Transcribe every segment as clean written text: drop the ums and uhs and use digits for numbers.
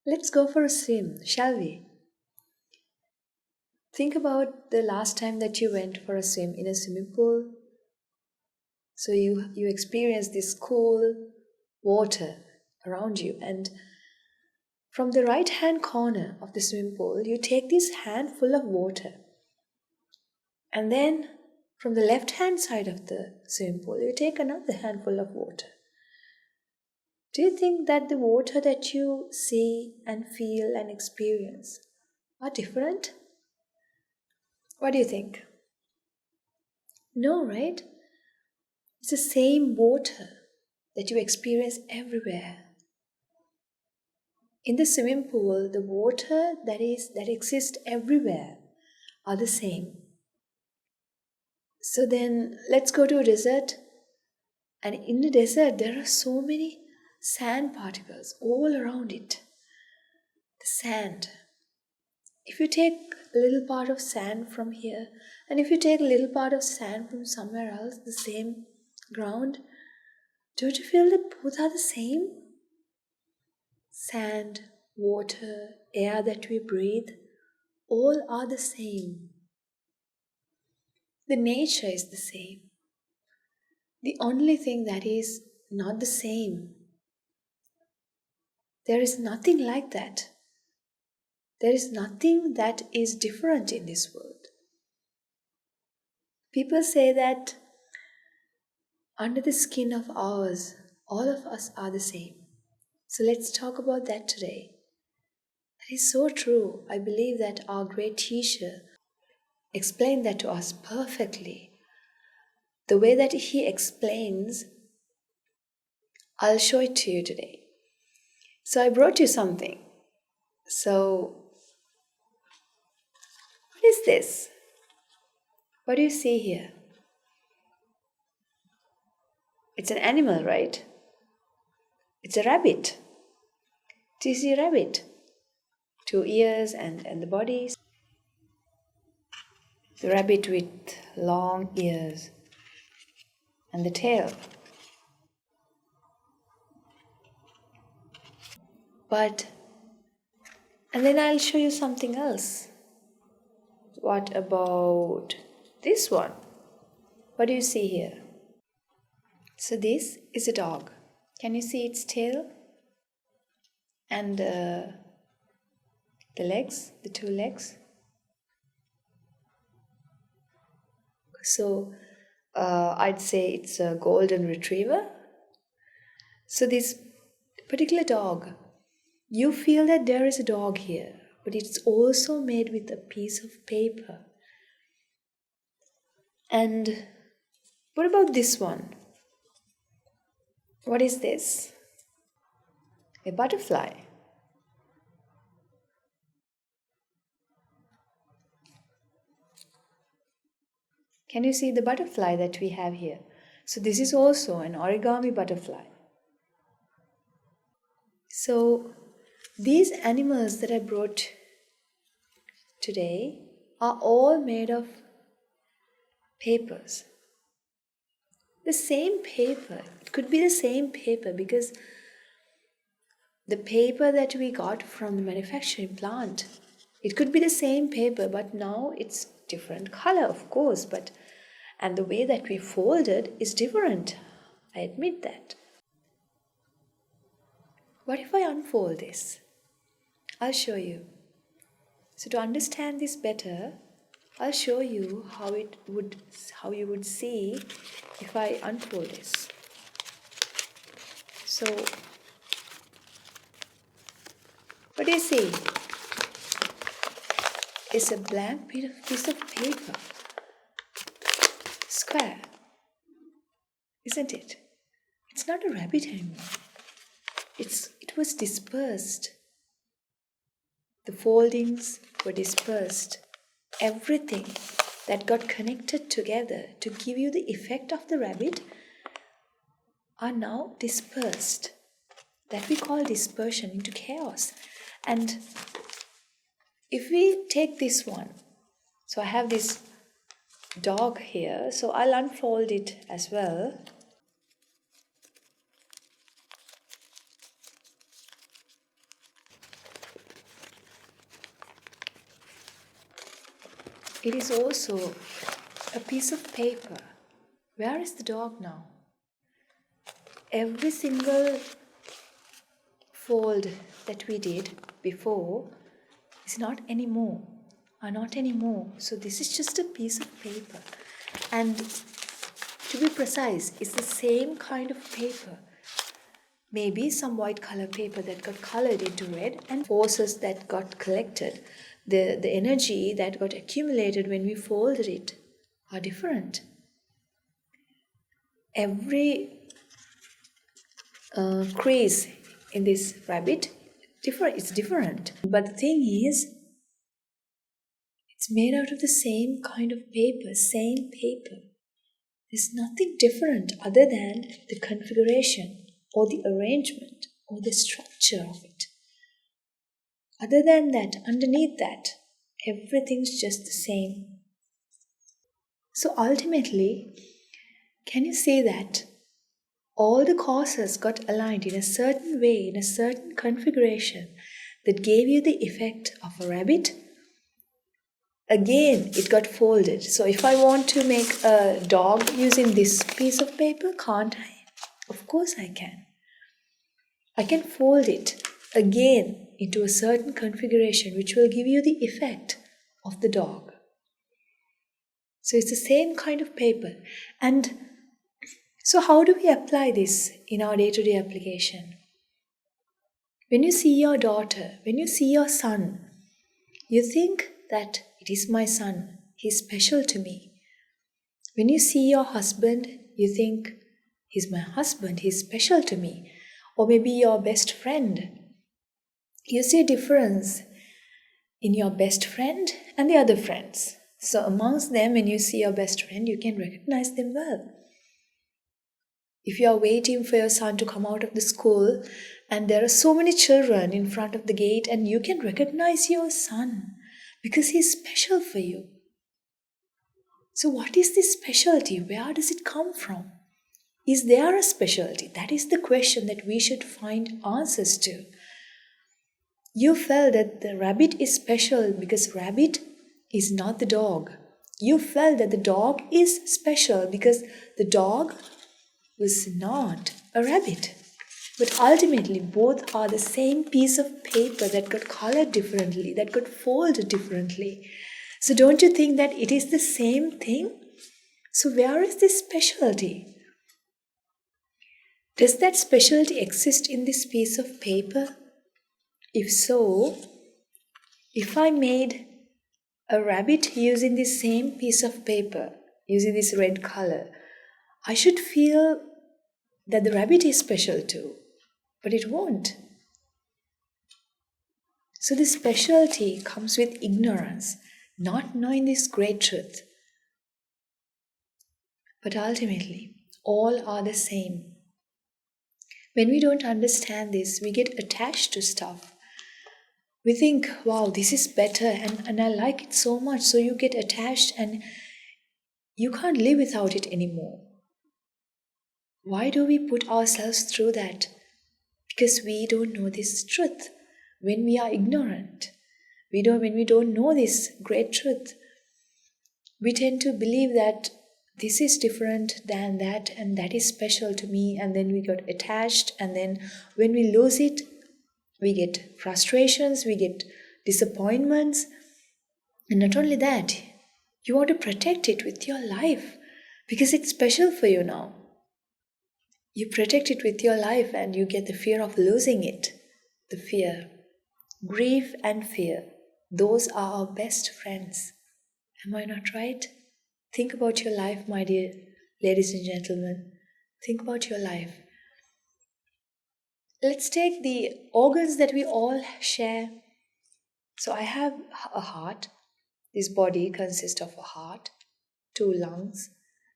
Let's go for a swim, shall we? Think about the last time that you went for a swim in a swimming pool. So you experience this cool water around you, and from the right hand corner of the swimming pool, you take this handful of water, and then from the left hand side of the swimming pool, you take another handful of water. Do you think that the water that you see and feel and experience are different? What do you think? No, right? It's the same water that you experience everywhere. In the swimming pool, the water that exists everywhere are the same. So then let's go to a desert. And in the desert, there are so many sand particles all around it. The sand. If you take a little part of sand from here, and if you take a little part of sand from somewhere else, the same ground, don't you feel that both are the same? Sand, water, air that we breathe, all are the same. The nature is the same. The only thing that is not the same, there is nothing like that. There is nothing that is different in this world. People say that under the skin of ours, all of us are the same. So let's talk about that today. That is so true. I believe that our great teacher explained that to us perfectly. The way that he explains, I'll show it to you today. So I brought you something. So, what is this? What do you see here? It's an animal, right? It's a rabbit. Do you see a rabbit? 2 ears and the body. The rabbit with long ears and the tail. And then I'll show you something else. What about this one? What do you see here? So this is a dog. Can you see its tail? And the legs, the 2 legs? So I'd say it's a golden retriever. So this particular dog, you feel that there is a dog here, but it's also made with a piece of paper. And what about this one? What is this? A butterfly. Can you see the butterfly that we have here? So this is also an origami butterfly. So these animals that I brought today are all made of papers. The same paper. It could be the same paper because the paper that we got from the manufacturing plant, it could be the same paper, but now it's different color, of course, and the way that we fold it is different. I admit that. What if I unfold this? I'll show you. So to understand this better, I'll show you how you would see if I unfold this. So, what do you see? It's a blank piece of paper. Square. Isn't it? It's not a rabbit anymore. It was dispersed. The foldings were dispersed. Everything that got connected together to give you the effect of the rabbit are now dispersed. That we call dispersion into chaos. And if we take this one, so I have this dog here, so I'll unfold it as well. it is also a piece of paper. Where is the dog now? Every single fold that we did before is not anymore, are not anymore. So this is just a piece of paper. And to be precise, it's the same kind of paper. Maybe some white color paper that got colored into red, and forces that got collected, the energy that got accumulated when we folded it are different. Every crease in this rabbit it's different. But the thing is, it's made out of the same kind of paper, same paper. There's nothing different other than the configuration or the arrangement or the structure of it. Other than that, underneath that, everything's just the same. So ultimately, can you say that all the causes got aligned in a certain way, in a certain configuration that gave you the effect of a rabbit? Again, it got folded. So if I want to make a dog using this piece of paper, can't I? Of course I can. I can fold it again into a certain configuration which will give you the effect of the dog. So it's the same kind of paper. And so how do we apply this in our day-to-day application? When you see your daughter, when you see your son, you think that it is my son, he's special to me. When you see your husband, you think, he's my husband, he's special to me. Or maybe your best friend. You see a difference in your best friend and the other friends. So amongst them, when you see your best friend, you can recognize them well. If you are waiting for your son to come out of the school and there are so many children in front of the gate, and you can recognize your son because he is special for you. So what is this specialty? Where does it come from? Is there a specialty? That is the question that we should find answers to. You felt that the rabbit is special because rabbit is not the dog. You felt that the dog is special because the dog was not a rabbit. But ultimately, both are the same piece of paper that got colored differently, that got folded differently. So don't you think that it is the same thing? So where is this specialty? Does that specialty exist in this piece of paper? If so, if I made a rabbit using this same piece of paper, using this red color, I should feel that the rabbit is special too, but it won't. So the specialty comes with ignorance, not knowing this great truth. But ultimately, all are the same. When we don't understand this, we get attached to stuff. We think, wow, this is better and I like it so much. So you get attached and you can't live without it anymore. Why do we put ourselves through that? Because we don't know this truth. When we are ignorant, when we don't know this great truth, we tend to believe that this is different than that and that is special to me, and then we got attached, and then when we lose it, we get frustrations, we get disappointments. And not only that, you want to protect it with your life because it's special for you now. You protect it with your life and you get the fear of losing it. The fear. Grief and fear. Those are our best friends. Am I not right? Think about your life, my dear ladies and gentlemen. Think about your life. Let's take the organs that we all share. So I have a heart. This body consists of a heart, 2 lungs,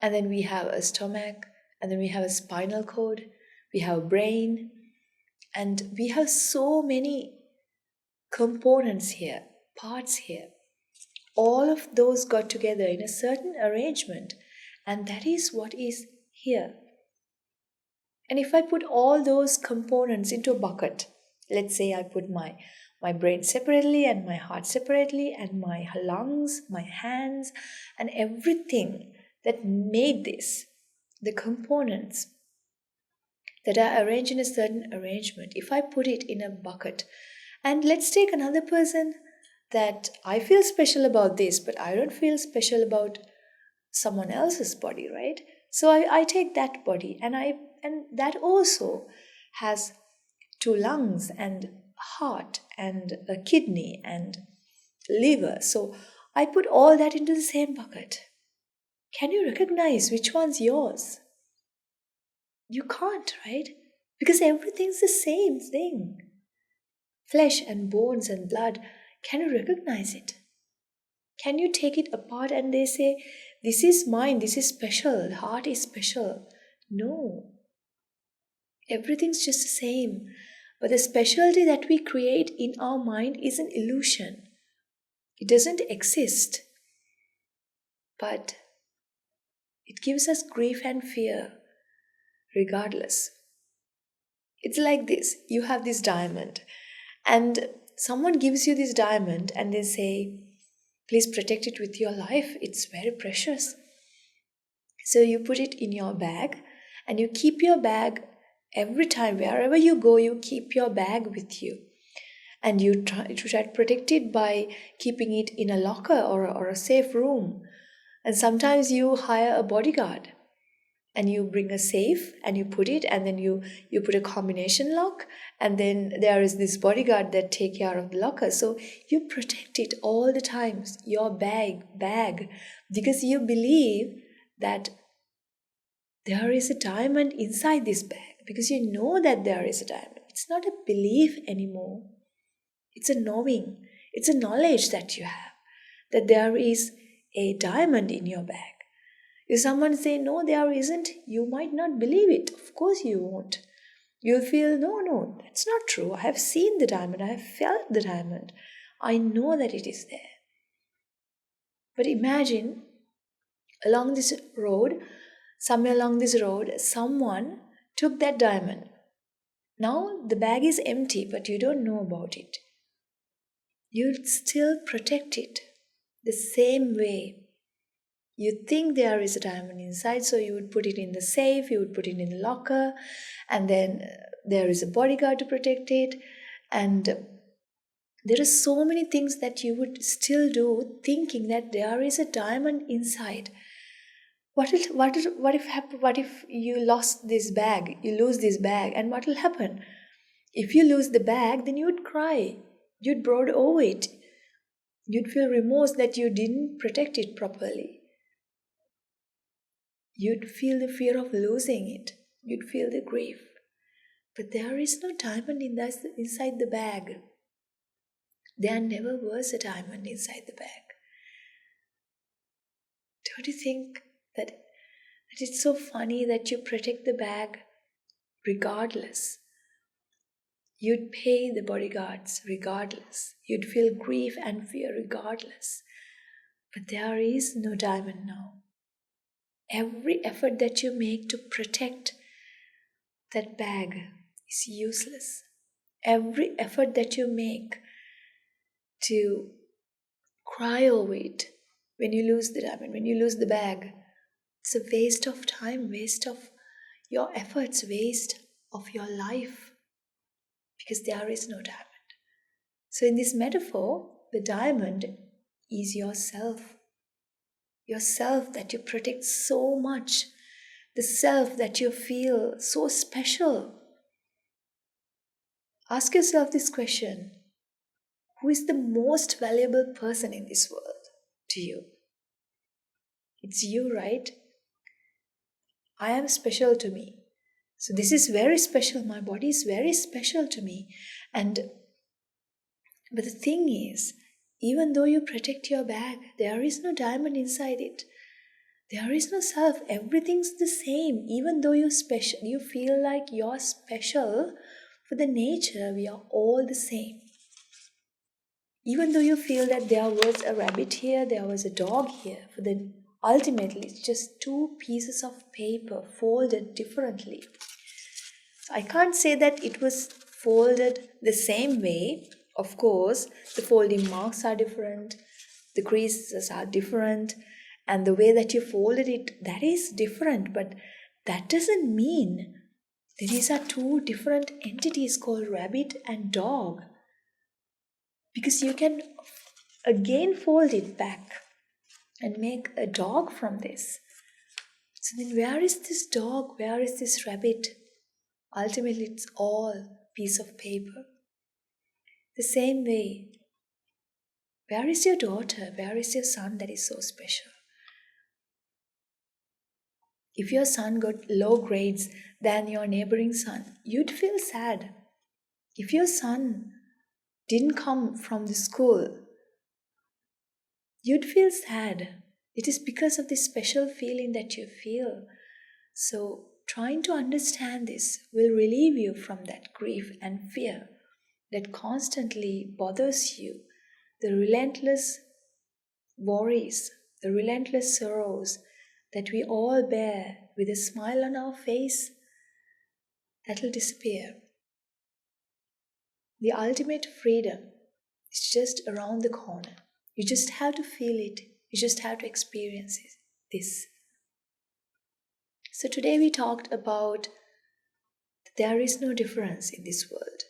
and then we have a stomach, and then we have a spinal cord, we have a brain, and we have so many components here, parts here. All of those got together in a certain arrangement, and that is what is here. And if I put all those components into a bucket, let's say I put my my brain separately and my heart separately and my lungs, my hands, and everything that made this, the components that are arranged in a certain arrangement, if I put it in a bucket, and let's take another person that I feel special about this, but I don't feel special about someone else's body, right? So I take that body and that also has two lungs and heart and a kidney and liver. So I put all that into the same bucket. Can you recognize which one's yours? You can't, right? Because everything's the same thing. Flesh and bones and blood. Can you recognize it? Can you take it apart and they say, this is mine, this is special, the heart is special? No. Everything's just the same. But the specialty that we create in our mind is an illusion. It doesn't exist. But it gives us grief and fear regardless. It's like this. You have this diamond and someone gives you this diamond and they say, please protect it with your life. It's very precious. So you put it in your bag and you keep your bag every time. Wherever you go, you keep your bag with you. And you try to protect it by keeping it in a locker or a safe room. And sometimes you hire a bodyguard and you bring a safe and you put it, and then you put a combination lock, and then there is this bodyguard that take care of the locker. So you protect it all the times, your bag, because you believe that there is a diamond inside this bag, because you know that there is a diamond. It's not a belief anymore. It's a knowing. It's a knowledge that you have, that there is a diamond in your bag. If someone say, no, there isn't, you might not believe it. Of course you won't. You'll feel, no, that's not true. I have seen the diamond. I have felt the diamond. I know that it is there. But imagine, along this road, somewhere along this road, someone took that diamond. Now the bag is empty, but you don't know about it. You'll still protect it the same way. You think there is a diamond inside, so you would put it in the safe, you would put it in the locker, and then there is a bodyguard to protect it. And there are so many things that you would still do, thinking that there is a diamond inside. What if you lost this bag? You lose this bag, and what will happen? If you lose the bag, then you would cry. You'd brood over it. You'd feel remorse that you didn't protect it properly. You'd feel the fear of losing it. You'd feel the grief. But there is no diamond inside the bag. There never was a diamond inside the bag. Don't you think that it's so funny that you protect the bag regardless? You'd pay the bodyguards regardless. You'd feel grief and fear regardless. But there is no diamond now. Every effort that you make to protect that bag is useless. Every effort that you make to cry over it when you lose the diamond, when you lose the bag, it's a waste of time, waste of your efforts, waste of your life, because there is no diamond. So in this metaphor, the diamond is yourself. Yourself that you protect so much, the self that you feel so special. Ask yourself this question: who is the most valuable person in this world to you? It's you, right? I am special to me. So this is very special. My body is very special to me. But the thing is, even though you protect your bag, there is no diamond inside it. There is no self. Everything's the same. Even though you're special, you feel like you're special. For the nature, we are all the same. Even though you feel that there was a rabbit here, there was a dog here, ultimately it's just two pieces of paper folded differently. So I can't say that it was folded the same way Of course, the folding marks are different, the creases are different, and the way that you folded it, that is different, but that doesn't mean that these are two different entities called rabbit and dog. Because you can again fold it back and make a dog from this. So then where is this dog? Where is this rabbit? Ultimately, it's all piece of paper. The same way, where is your daughter? Where is your son that is so special? If your son got low grades than your neighboring son, you'd feel sad. If your son didn't come from the school, you'd feel sad. It is because of this special feeling that you feel. So, trying to understand this will relieve you from that grief and fear that constantly bothers you, the relentless worries, the relentless sorrows that we all bear with a smile on our face, that will disappear. The ultimate freedom is just around the corner. You just have to feel it. You just have to experience this. So today we talked about that there is no difference in this world.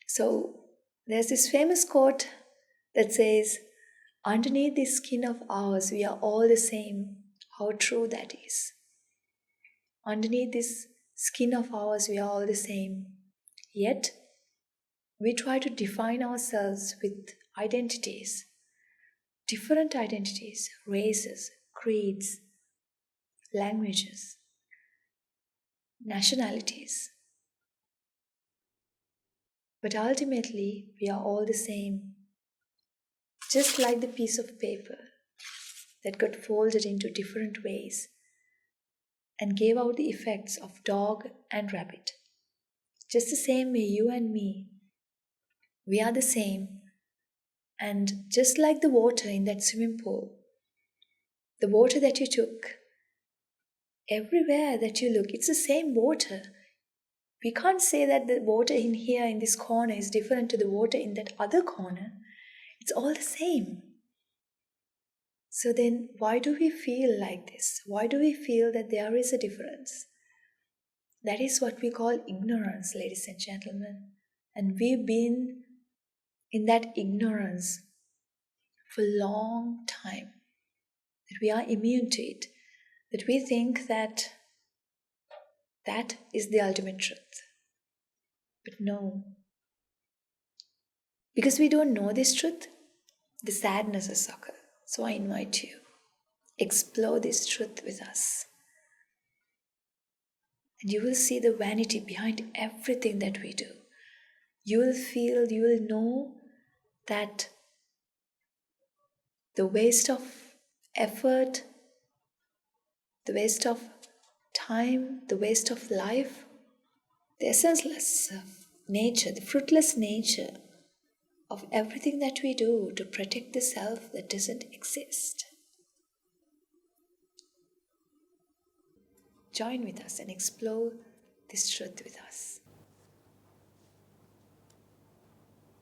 So there's this famous quote that says, "Underneath this skin of ours, we are all the same." How true that is. Underneath this skin of ours, we are all the same. Yet, we try to define ourselves with identities, different identities, races, creeds, languages, nationalities. But ultimately, we are all the same. Just like the piece of paper that got folded into different ways and gave out the effects of dog and rabbit. Just the same way you and me, we are the same. And just like the water in that swimming pool, the water that you took, everywhere that you look, it's the same water. We can't say that the water in here in this corner is different to the water in that other corner. It's all the same. So then why do we feel like this? Why do we feel that there is a difference? That is what we call ignorance, ladies and gentlemen. And we've been in that ignorance for a long time, that we are immune to it, that we think that that is the ultimate truth. But no. Because we don't know this truth, the sadnesses occur. So I invite you, explore this truth with us. And you will see the vanity behind everything that we do. You will feel, you will know that the waste of effort, the waste of time, the waste of life, the essenceless nature, the fruitless nature of everything that we do to protect the self that doesn't exist. Join with us and explore this truth with us.